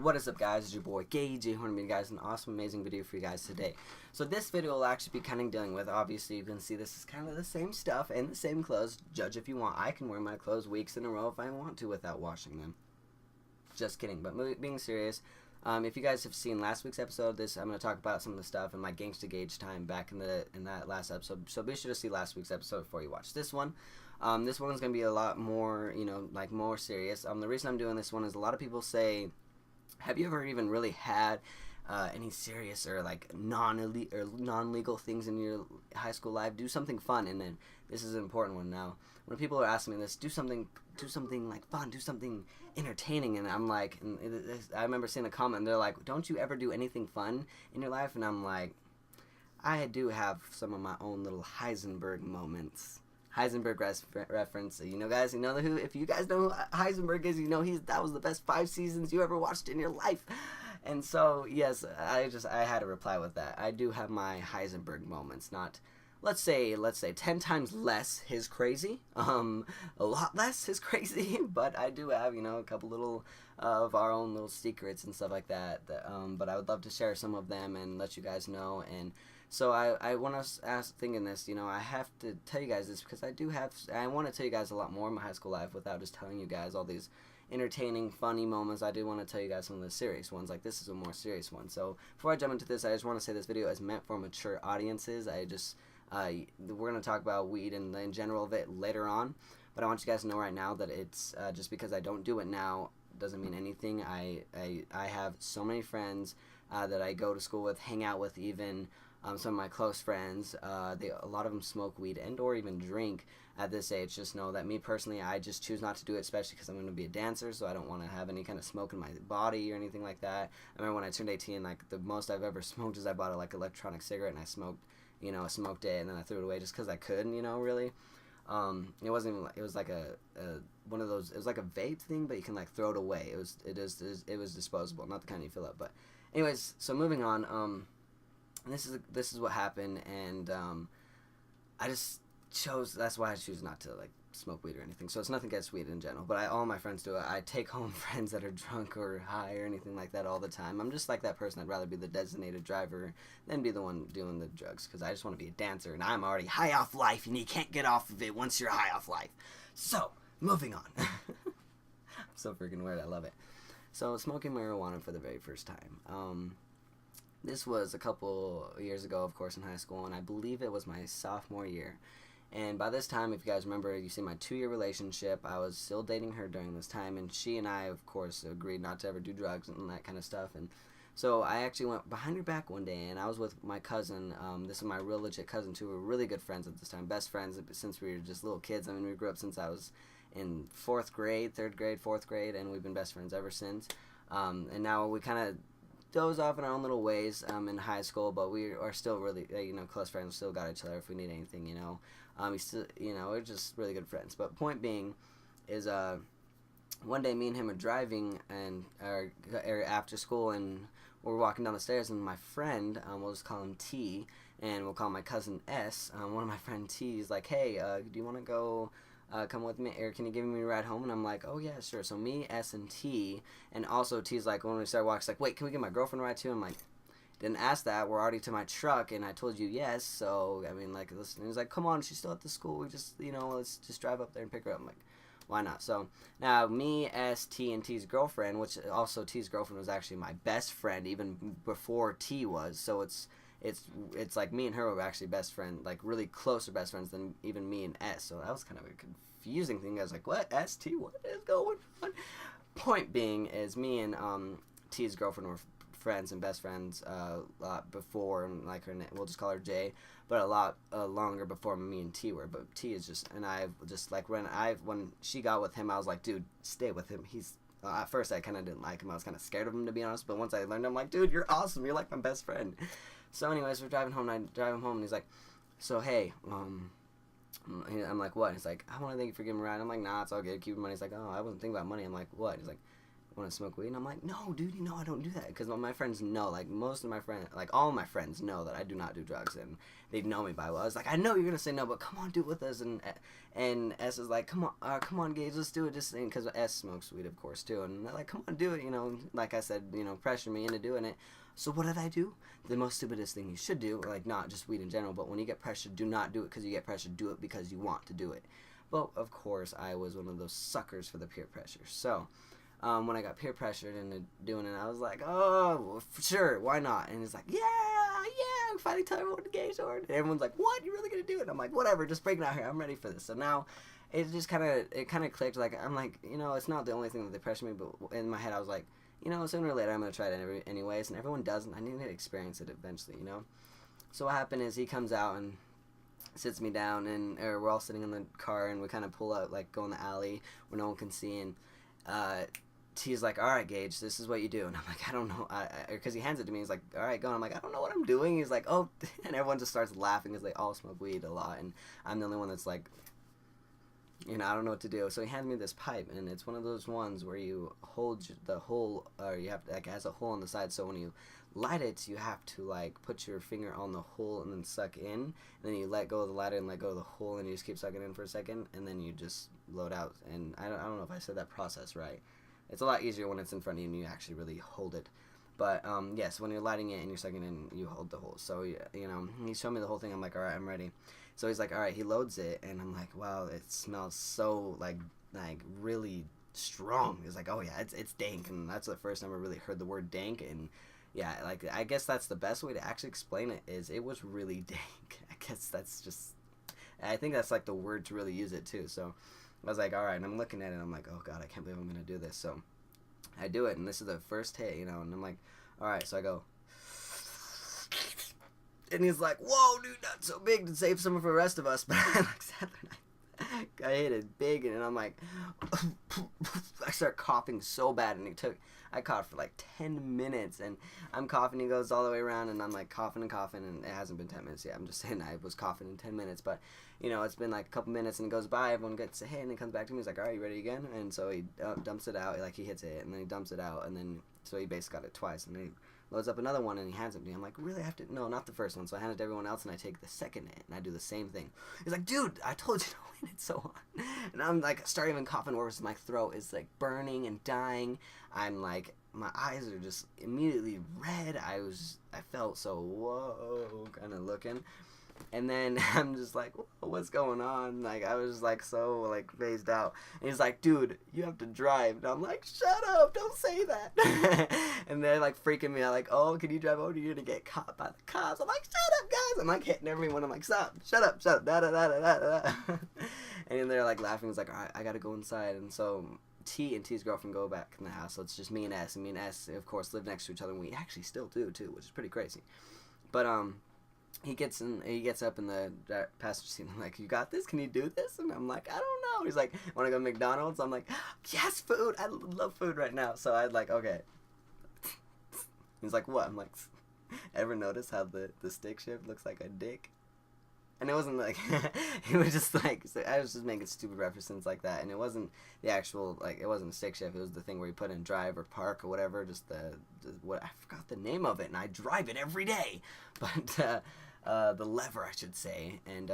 What is up, guys? It's your boy Gage, Horne, you guys an awesome, amazing video for you guys today. So this video will actually be kind of dealing with, obviously you can see this is kind of the same stuff and the same clothes. Judge if you want. I can wear my clothes weeks in a row if I want to without washing them. Just kidding, but being serious, if you guys have seen last week's episode, I'm going to talk about some of the stuff in my Gangsta Gage time back in that last episode. So be sure to see last week's episode before you watch this one. This one's going to be a lot more, more serious. The reason I'm doing this one is a lot of people say, have you ever even really had any serious or like non-legal things in your high school life? Do something fun. And then this is an important one now. When people are asking me this, do something like fun, do something entertaining, and I'm like, I remember seeing a comment, and they're like, don't you ever do anything fun in your life? And I'm like, I do have some of my own little Heisenberg moments. Heisenberg reference. You know, guys, if you guys know who Heisenberg is, that was the best 5 seasons you ever watched in your life. And so, yes, I had to reply with that. I do have my Heisenberg moments. Not, let's say 10 times less his crazy. A lot less his crazy, but I do have, a couple little of our own little secrets and stuff like that. But I would love to share some of them and let you guys know. And so I want to thinking this, I have to tell you guys this because I want to tell you guys a lot more in my high school life without just telling you guys all these entertaining, funny moments. I do want to tell you guys some of the serious ones. Like, this is a more serious one. So before I jump into this, I just want to say this video is meant for mature audiences. We're going to talk about weed and in general of it later on, but I want you guys to know right now that it's just because I don't do it now doesn't mean anything. I have so many friends that I go to school with, hang out with even. Some of my close friends, a lot of them smoke weed and or even drink at this age. Just know that me personally, I just choose not to do it, especially because I'm going to be a dancer, so I don't want to have any kind of smoke in my body or anything like that. I remember when I turned 18, like, the most I've ever smoked is I bought a electronic cigarette, and I smoked it, and then I threw it away just because I could, really. It wasn't even, it was like one of those, it was like a vape thing, but you can throw it away. It was disposable, not the kind you fill up. But anyways, so moving on, this is what happened, and I just chose. That's why I choose not to smoke weed or anything. So it's nothing against weed in general, but all my friends do it. I take home friends that are drunk or high or anything like that all the time. I'm just like that person. I'd rather be the designated driver than be the one doing the drugs because I just want to be a dancer, and I'm already high off life, and you can't get off of it once you're high off life. So moving on. I'm so freaking weird. I love it. So smoking marijuana for the very first time. This was a couple years ago, of course, in high school, and I believe it was my sophomore year. And by this time, if you guys remember, you see my 2-year relationship, I was still dating her during this time, and she and I, of course, agreed not to ever do drugs and that kind of stuff. And so I actually went behind her back one day, and I was with my cousin. This is my real legit cousin, too. We were really good friends at this time, best friends since we were just little kids. I mean, we grew up since I was in 4th grade, 3rd grade, 4th grade, and we've been best friends ever since. And now we kind of doze off in our own little ways in high school, but we are still really close friends. We still got each other if we need anything. We still we're just really good friends. But point being is one day me and him are driving and after school, and we're walking down the stairs, and my friend, we'll just call him T, and we'll call my cousin S. One of my friend T is like, hey, do you want to go come with me, or can you give me a ride home? And I'm like, oh yeah, sure. So me, S, and T, and also T's like, when we start walking, she's like, wait, can we get my girlfriend a ride too? I'm like, didn't ask that, we're already to my truck, and I told you yes. So I mean, listen. He's like, come on, she's still at the school, we just let's just drive up there and pick her up. I'm like, why not? So now me, S, T, and T's girlfriend, which also T's girlfriend was actually my best friend even before T was, so it's like me and her were actually best friends, like really closer best friends than even me and S. So that was kind of a confusing thing. I was like, what? S, T, what is going on? Point being is me and T's girlfriend were friends and best friends a lot before, and we'll just call her J, but a lot longer before me and T were. But T is just, and I've just when she got with him, I was like, dude, stay with him. He's at first I kind of didn't like him. I was kind of scared of him, to be honest, but once I learned, I'm like, dude, you're awesome. You're like my best friend. So anyways, we're driving home, and I drive him home, and he's like, so hey, I'm like, what? He's like, I want to thank you for giving me a ride. I'm like, nah, it's all good, keep your money. He's like, oh, I wasn't thinking about money. I'm like, what? He's like, want to smoke weed? And I'm like, no, dude, you know I don't do that. Because my friends know, like most of my friends, like all my friends know that I do not do drugs, and they know me by well. I was like, I know you're gonna say no, but come on, do it with us. And S is like, come on, Gage, let's do it. Just because S smokes weed, of course, too. And they're like, come on, do it. You know, like I said, you know, pressure me into doing it. So what did I do? The most stupidest thing you should do, like not just weed in general, but when you get pressured, do not do it because you get pressured. Do it because you want to do it. But of course, I was one of those suckers for the peer pressure. So when I got peer pressured into doing it, I was like, oh, well, sure, why not? And he's like, yeah, I'm finally telling everyone to Gage Horne. And everyone's like, what? You're really gonna do it? And I'm like, whatever, just break it out here. I'm ready for this. So now it just kind of clicked. Like I'm like, you know, it's not the only thing that they pressure me, but in my head I was like, you know, sooner or later I'm gonna try it anyways. And everyone doesn't. I need to experience it eventually, you know. So what happened is he comes out and sits me down, and we're all sitting in the car, and we kind of pull out, like go in the alley where no one can see, and T's like, all right, Gage, this is what you do. And I'm like, I don't know, because he hands it to me. He's like, all right, go. And I'm like, I don't know what I'm doing. He's like, oh, and everyone just starts laughing because they all smoke weed a lot, and I'm the only one that's like, you know, I don't know what to do. So he hands me this pipe, and it's one of those ones where you hold the hole, or you have to, like, it has a hole on the side, so when you light it, you have to, like, put your finger on the hole and then suck in, and then you let go of the lighter and let go of the hole, and you just keep sucking in for a second, and then you just load out. And I don't know if I said that process right. It's a lot easier when it's in front of you and you actually really hold it. But, yes, when you're lighting it and you're sucking in, you hold the hole. So, you know, he showed me the whole thing. I'm like, all right, I'm ready. So he's like, all right, he loads it, and I'm like, wow, it smells so, like really strong. He's like, oh, yeah, it's dank, and that's the first time I really heard the word dank, and, yeah, like, I guess that's the best way to actually explain it, is it was really dank. I guess that's just, I think that's, like, the word to really use it, too. So I was like, all right, and I'm looking at it, and I'm like, oh, God, I can't believe I'm going to do this. So I do it, and this is the first hit, you know, and I'm like, all right, so I go, and he's like, whoa, dude, not so big, to save some for the rest of us. But I like sat there and I hit it big, and I'm like, I start coughing so bad, and I coughed for like 10 minutes, and I'm coughing, he goes all the way around, and I'm like coughing, and it hasn't been 10 minutes yet. I'm just saying I was coughing in 10 minutes, but, you know, it's been like a couple minutes, and it goes by, everyone gets a hit, and he comes back to me, he's like, all right, you ready again? And so he dumps it out, like he hits it, and then he dumps it out, and then, so he basically got it twice, and then he loads up another one, and he hands it to me. I'm like, really? I have to? No, not the first one. So I hand it to everyone else, and I take the second hit, and I do the same thing. He's like, dude, I told you to wait it so hot. And I'm like, starting even coughing worse. My throat is like burning and dying. I'm like, my eyes are just immediately red. I felt so, whoa, kind of looking. And then I'm just like, what's going on? Like, I was like so like phased out. And he's like, dude, you have to drive. And I'm like, shut up, don't say that. And they're like freaking me out, like, oh, can you drive over? You're gonna get caught by the cops. I'm like, shut up, guys. I'm like hitting everyone. I'm like, stop, shut up, da da da da da da. And then they're like laughing. It's like, all right, I gotta go inside. And so T and T's girlfriend go back in the house. So it's just me and S. And me and S, of course, live next to each other. And we actually still do too, which is pretty crazy. But he gets up in the passenger seat, and I'm like, you got this? Can you do this? And I'm like, I don't know. He's like, want to go to McDonald's? I'm like, yes, food. I love food right now. So I'd like, okay. He's like, what? I'm like, ever notice how the stick shift looks like a dick? And it wasn't like, it was just like, so I was just making stupid references like that. And it wasn't the actual, like, it wasn't a stick shift. It was the thing where you put in drive or park or whatever. Just what, I forgot the name of it. And I drive it every day. But, the lever, I should say. And,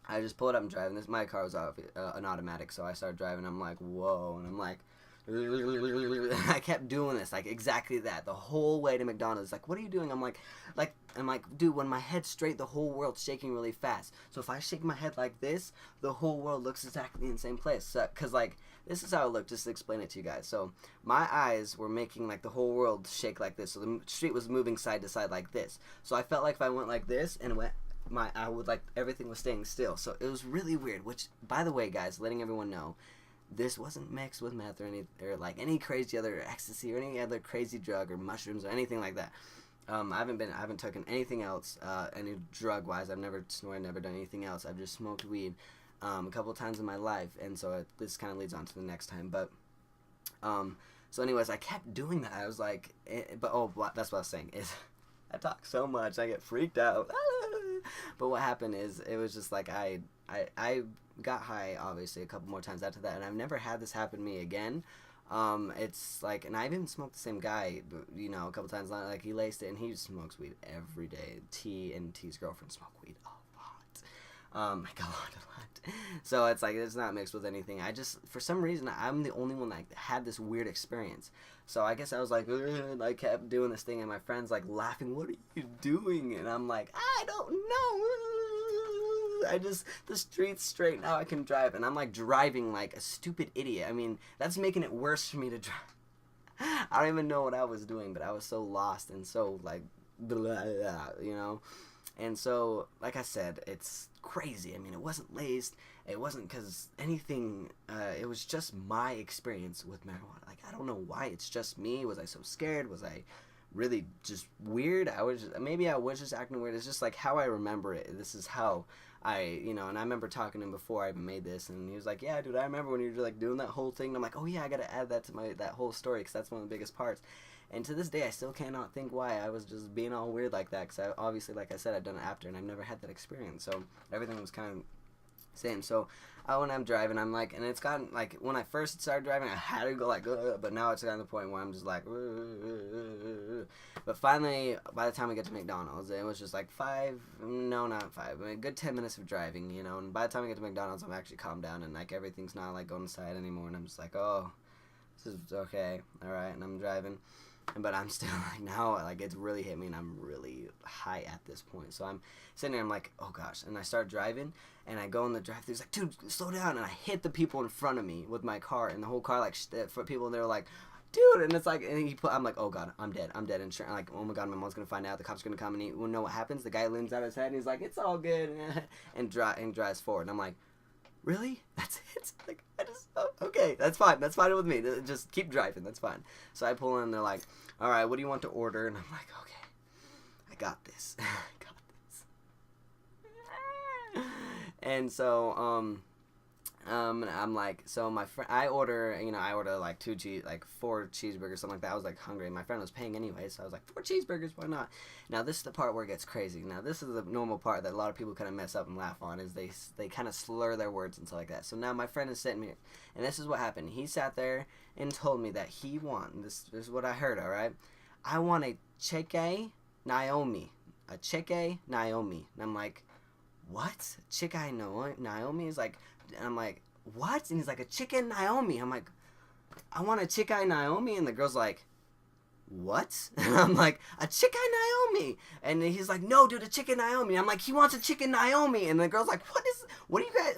I just pull it up and drive. And my car was an automatic. So I started driving. I'm like, whoa. And I'm like, I kept doing this, like exactly that, the whole way to McDonald's. Like, what are you doing? I'm like, dude, when my head's straight, the whole world's shaking really fast. So if I shake my head like this, the whole world looks exactly in the same place. So, cause like, this is how it looked, just to explain it to you guys. So my eyes were making like the whole world shake like this. So the street was moving side to side like this. So I felt like if I went like this and I would like, everything was staying still. So it was really weird, which, by the way, guys, letting everyone know, this wasn't mixed with meth or any crazy other ecstasy or any other crazy drug or mushrooms or anything like that. I haven't taken anything else, any drug wise. I've never snorted, never done anything else. I've just smoked weed, a couple of times in my life, and so this kind of leads on to the next time. But, so anyways, I kept doing that. I was like, that's what I was saying is, I talk so much, I get freaked out. But what happened is, it was just like I got high, obviously, a couple more times after that, and I've never had this happen to me again. It's like, and I've even smoked the same guy, you know, a couple times. Like, he laced it, and he smokes weed every day. T and T's girlfriend smoke weed a lot. Like a lot. So it's like, it's not mixed with anything. I just, for some reason, I'm the only one that had this weird experience. So I guess I was like, and I kept doing this thing, and my friend's like laughing, what are you doing? And I'm like, I don't know. The street's straight, now I can drive. And I'm like driving like a stupid idiot. I mean, that's making it worse for me to drive. I don't even know what I was doing, but I was so lost and so like, blah, blah, you know? And so, like I said, it's crazy. I mean, it wasn't laced. It wasn't because anything. It was just my experience with marijuana. Like, I don't know why it's just me. Was I so scared? Was I really just weird? Maybe I was just acting weird. It's just like how I remember it. This is how and I remember talking to him before I even made this, and he was like, yeah, dude, I remember when you were like doing that whole thing. And I'm like, oh yeah, I gotta add that to that whole story, because that's one of the biggest parts. And to this day, I still cannot think why I was just being all weird like that, because I obviously, like I said, I've done it after, and I've never had that experience, so everything was kind of same. So when I'm driving, I'm like, and it's gotten like, when I first started driving, I had to go like, but now it's gotten to the point where I'm just like, but finally, by the time we get to McDonald's, it was just like a good 10 minutes of driving, you know, and by the time we get to McDonald's, I'm actually calmed down, and like everything's not like going inside anymore, and I'm just like, oh, this is okay, alright, and I'm driving. But I'm still like, now, like, it's really hit me, and I'm really high at this point. So I'm sitting there, I'm like, oh gosh. And I start driving, and I go in the drive-thru. It's like, dude, slow down. And I hit the people in front of me with my car, and the whole car, like, for people, and they're like, dude. And it's like, and I'm like, oh god, I'm dead. And like, oh my god, my mom's gonna find out. The cop's gonna come, and he will know what happens. The guy leans out his head, and he's like, it's all good, and drives forward. And I'm like, really? That's it? Like, okay, that's fine. That's fine with me. Just keep driving. That's fine. So I pull in, and they're like, all right, what do you want to order? And I'm like, okay, I got this. And so, I'm like, so my friend, I order like 4 cheeseburgers, something like that. I was like hungry. My friend was paying anyway, so I was like, 4 cheeseburgers, why not? Now this is the part where it gets crazy. Now this is the normal part that a lot of people kind of mess up and laugh on, is they kind of slur their words and stuff like that. So now my friend is sitting here, and this is what happened. He sat there and told me that he wanted, this is what I heard, alright? I want a chicken Naomi. A chicken Naomi. And I'm like, what? Chicken Naomi? Is like, and I'm like, what? And he's like, a chicken Naomi. I'm like, I want a chicken Naomi. And the girl's like, what? And I'm like, a chicken Naomi. And he's like, no, dude, a chicken Naomi. I'm like, he wants a chicken Naomi. And the girl's like, what are you guys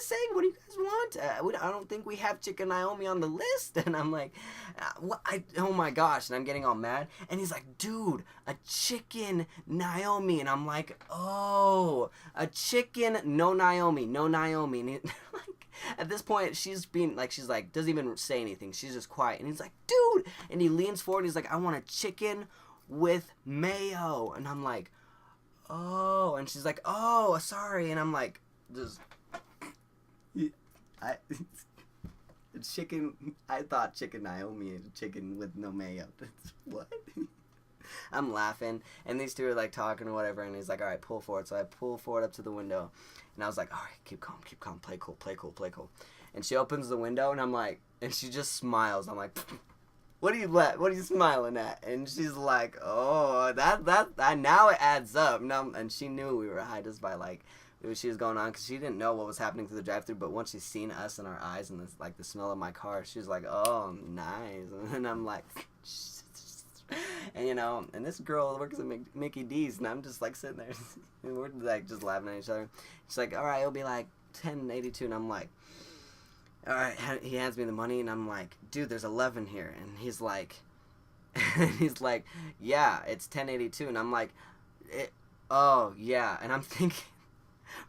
saying? What do you guys want? I don't think we have chicken Naomi on the list. And I'm like, oh my gosh. And I'm getting all mad. And he's like, dude, a chicken Naomi. And I'm like, oh, a chicken, no Naomi. And he, at this point, she's like, doesn't even say anything. She's just quiet. And he's like, dude. And he leans forward. He's like, I want a chicken with mayo. And I'm like, oh. And she's like, oh, sorry. And I'm like, just, I thought chicken Naomi is chicken with no mayo. What? I'm laughing. And these two are like talking or whatever. And he's like, all right, pull forward. So I pull forward up to the window. And I was like, all right, keep calm, play cool. And she opens the window, and I'm like, and she just smiles. I'm like, what are you smiling at? And she's like, oh, that now it adds up. And she knew we were high just by like, she was going on, because she didn't know what was happening through the drive-thru. But once she's seen us in our eyes and this, like the smell of my car, she's like, oh, nice. And I'm like, and and this girl works at Mickey D's, and I'm just like sitting there, and we're like just laughing at each other. She's like, all right, it'll be like $10.82, and I'm like, all right. He hands me the money, and I'm like, dude, there's 11 here, and he's like, yeah, it's $10.82, and I'm like, oh yeah, and I'm thinking,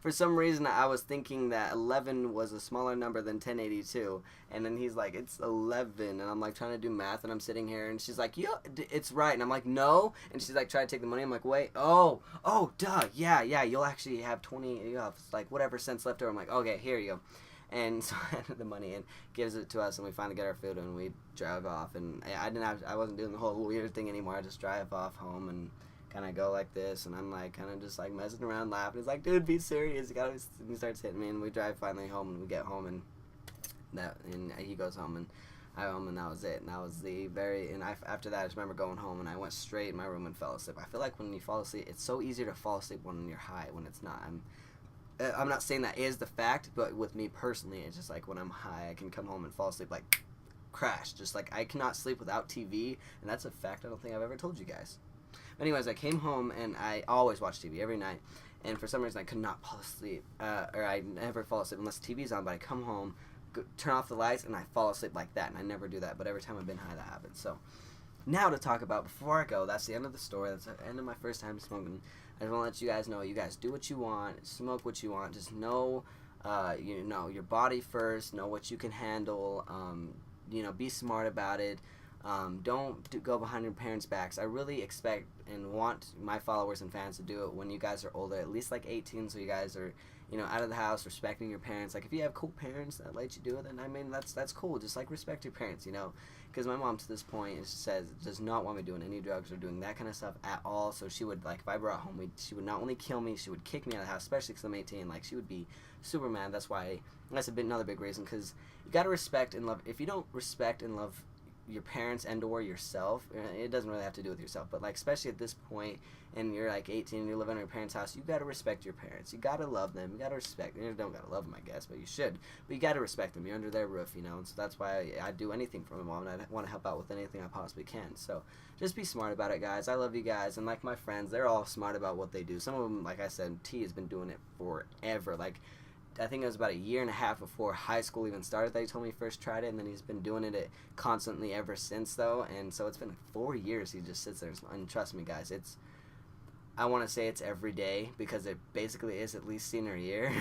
for some reason, I was thinking that 11 was a smaller number than 1082, and then he's like, it's 11, and I'm like trying to do math, and I'm sitting here, and she's like, yeah, it's right, and I'm like, no, and she's like trying to take the money. I'm like, wait, oh, duh, yeah, you'll actually have 20, you have like whatever cents left over. I'm like, okay, here you go. And so I handed the money and gives it to us, and we finally get our food, and we drive off, and I wasn't doing the whole weird thing anymore. I just drive off home and kind of go like this, and I'm like kind of just like messing around, laughing. He's like, dude, be serious. And he starts hitting me, and we drive finally home, and we get home, and he goes home, and And that was it. And that was after that, I just remember going home, and I went straight in my room and fell asleep. I feel like when you fall asleep, it's so easier to fall asleep when you're high, when it's not. I'm not saying that is the fact, but with me personally, it's just like when I'm high, I can come home and fall asleep like crash. Just like I cannot sleep without TV, and that's a fact I don't think I've ever told you guys. Anyways, I came home, and I always watch TV every night, and for some reason I could not fall asleep, or I never fall asleep unless the TV's on, but I come home, turn off the lights, and I fall asleep like that, and I never do that, but every time I've been high, that happens. So now to talk about, before I go, that's the end of the story, that's the end of my first time smoking. I just want to let you guys know, you guys do what you want, smoke what you want, just know, you know, your body first, know what you can handle, you know, be smart about it. Don't go behind your parents' backs. I really expect and want my followers and fans to do it when you guys are older, at least like 18, so you guys are, you know, out of the house, respecting your parents. Like, if you have cool parents that let you do it, then I mean, that's cool. Just like respect your parents, you know, because my mom to this point does not want me doing any drugs or doing that kind of stuff at all. So she would, like, if I brought home, she would not only kill me, she would kick me out of the house, especially because I'm 18. Like, she would be super mad. That's another big reason, because you gotta respect and love. If you don't respect and love your parents and or yourself, it doesn't really have to do with yourself, but like especially at this point, and you're like 18 and you're living in your parents' house, you gotta respect your parents. You gotta love them. You gotta respect them. You don't gotta love them, I guess, but you should. But you gotta respect them. You're under their roof, you know. And so that's why I do anything for my mom, and I want to help out with anything I possibly can. So just be smart about it, guys. I love you guys, and like my friends, they're all smart about what they do. Some of them, like I said, T has been doing it forever. Like, I think it was about a year and a half before high school even started that he told me he first tried it, and then he's been doing it constantly ever since, though. And so it's been like 4 years he just sits there, and trust me, guys, I want to say it's every day, because it basically is at least senior year,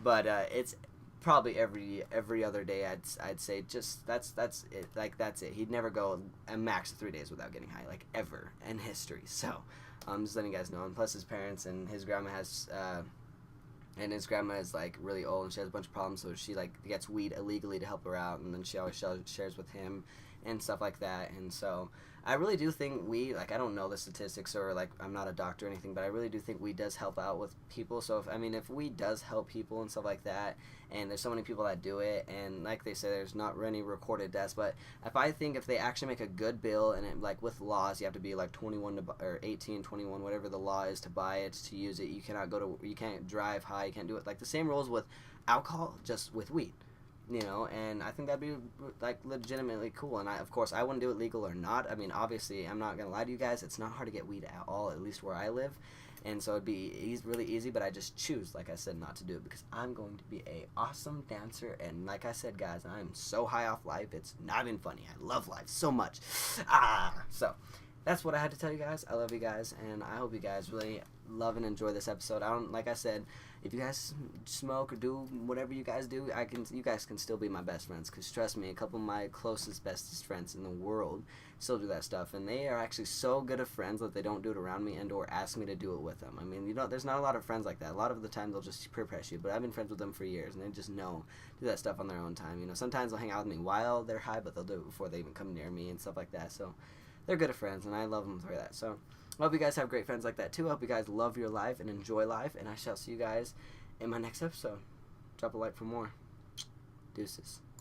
but it's probably every other day. I'd say just that's it. Like, that's it. He'd never go a max of 3 days without getting high, like, ever in history. So just letting you guys know. And plus his parents and his grandma has and his grandma is like really old, and she has a bunch of problems, so she like gets weed illegally to help her out, and then she always shares with him and stuff like that. And so I really do think I don't know the statistics, or like I'm not a doctor or anything, but I really do think weed does help out with people. So if weed does help people and stuff like that, and there's so many people that do it, and like they say, there's not any recorded deaths, but if they actually make a good bill, and it, like with laws, you have to be like 21 or 18, 21, whatever the law is to buy it, to use it. You can't drive high, you can't do it, like the same rules with alcohol, just with weed. You know, and I think that'd be like legitimately cool. And of course I wouldn't do it legal or not. I mean, obviously, I'm not gonna lie to you guys, it's not hard to get weed at all, at least where I live, and so it'd be really easy. But I just choose, like I said, not to do it, because I'm going to be a awesome dancer, and like I said, guys, I'm so high off life, it's not even funny. I love life so much. So that's what I had to tell you guys. I love you guys, and I hope you guys really love and enjoy this episode. Like I said, if you guys smoke or do whatever you guys do, you guys can still be my best friends, because trust me, a couple of my bestest friends in the world still do that stuff, and they are actually so good of friends that they don't do it around me and or ask me to do it with them. I mean, there's not a lot of friends like that. A lot of the time they'll just peer pressure you, but I've been friends with them for years, and they just do that stuff on their own time. You know, sometimes they'll hang out with me while they're high, but they'll do it before they even come near me and stuff like that. So they're good at friends, and I love them for that. So I hope you guys have great friends like that too. I hope you guys love your life and enjoy life, and I shall see you guys in my next episode. Drop a like for more. Deuces.